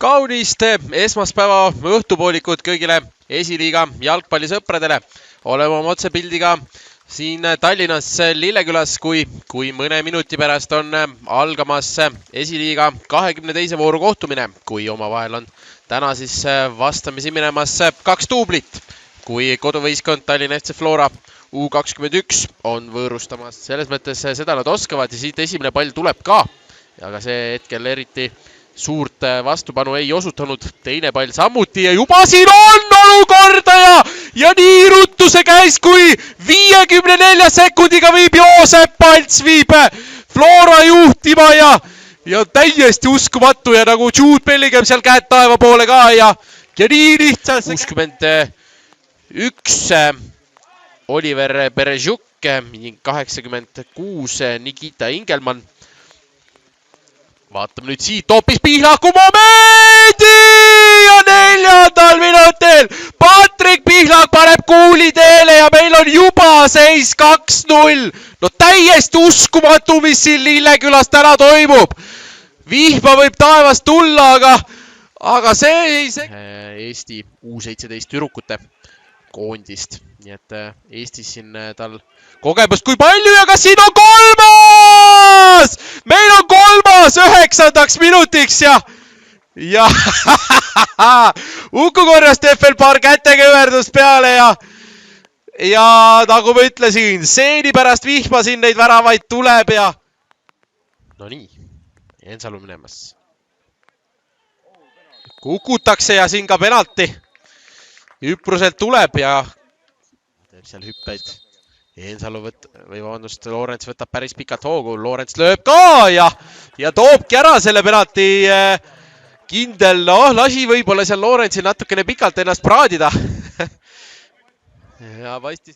Kaunist esmaspäeva õhtupoolikut kõigile esiliiga jalgpallisõpradele. Oleme oma otsepildiga siin Tallinnas Lillekülas, kui mõne minuti pärast on algamas esiliiga 22. vooru kohtumine, kui omavahel on täna siis vastamisi minemas kaks duublit, kui koduvõistkond Tallinna FC Flora U21 on võõrustamas. Selles mõttes seda nad oskavad ja siit esimene pall tuleb ka, aga see hetkel eriti suurt vastupanu ei osutanud. Teine pall samuti ja juba siin on olukorda ja nii ruttu see käis, kui 54 sekundiga viib Joosep Palts viib Flora juhtima ja täiesti uskumatu ja nagu Jude Bellingham seal käed taeva poole ka ja nii lihtsalt 61 Oliver Berežuk ning 86 Nikita Ingelmann. Vaatame nüüd siit hoopis Pihlaku momendi ja 4. minutil Patrik Pihlak paneb kuuli teele ja meil on juba seis 2-0. No täiesti uskumatu, mis siin Lillekülas täna toimub. Vihma võib taevast tulla, aga see ei Eesti U17 tüdrukute koondist. Nii et Eestis siin tal kogemust kui palju ja kas siin on kolmas! Meil on kolmas 9. minutiks ja Uku korjas Tehvel paar kätekõverdust peale ja nagu ma ütlesin, seeni pärast vihma siin neid väravaid tuleb ja no nii, Ensalu minemas. Kukutakse ja siin ka penalti. Hüpruselt tuleb ja teeb seal hüppeid. Ensalu Loorents võtab päris pikalt hoogu. Loorents lööb ka ja toobki ära selle penalti kindel. No, lasi võib-olla seal Loorentsil natukene pikalt ennast praadida. Ja paistis.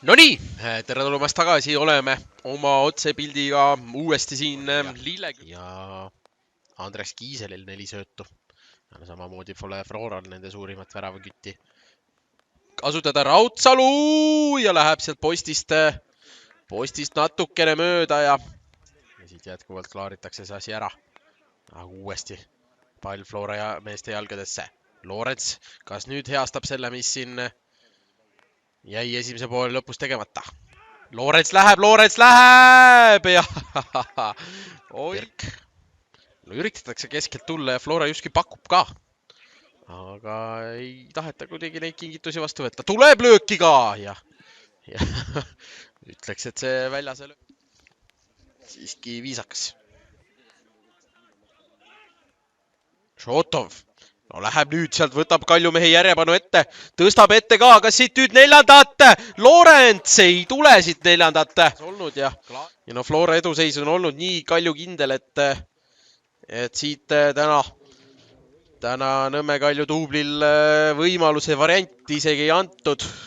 No nii, tere tulemast tagasi. Oleme oma otsepildiga uuesti siin Lillekülas. Ja Andres Kiiselil 4 söötu. Samamoodi Floral nende suurimat väravakütti. Kasutada Raudsalu ja läheb sealt postist natukene mööda ja siit jätkuvalt klaaritakse see asi ära. Aga uuesti pall Flora meeste jalgadesse. Loorents, kas nüüd heastab selle, mis siin jäi esimese poole lõpus tegemata? Loorents läheb ja Oirk. No üritatakse keskelt tulla ja Flora justkui pakub ka. Aga ei taheta kuidagi neid kingitusi vastu võtta. Tuleb lööki ka ja ütleks, et see väljas siiski viisakas. Šotov. No läheb nüüd sealt, võtab Kaljumehe järjepanu ette. Tõstab ette ka, kas siit nüüd 4. Loorents ei tule siit 4. Ja no Flora eduseis on olnud nii Kalju kindel, et siit täna Nõmme Kalju duublil võimaluse varianti isegi ei antud.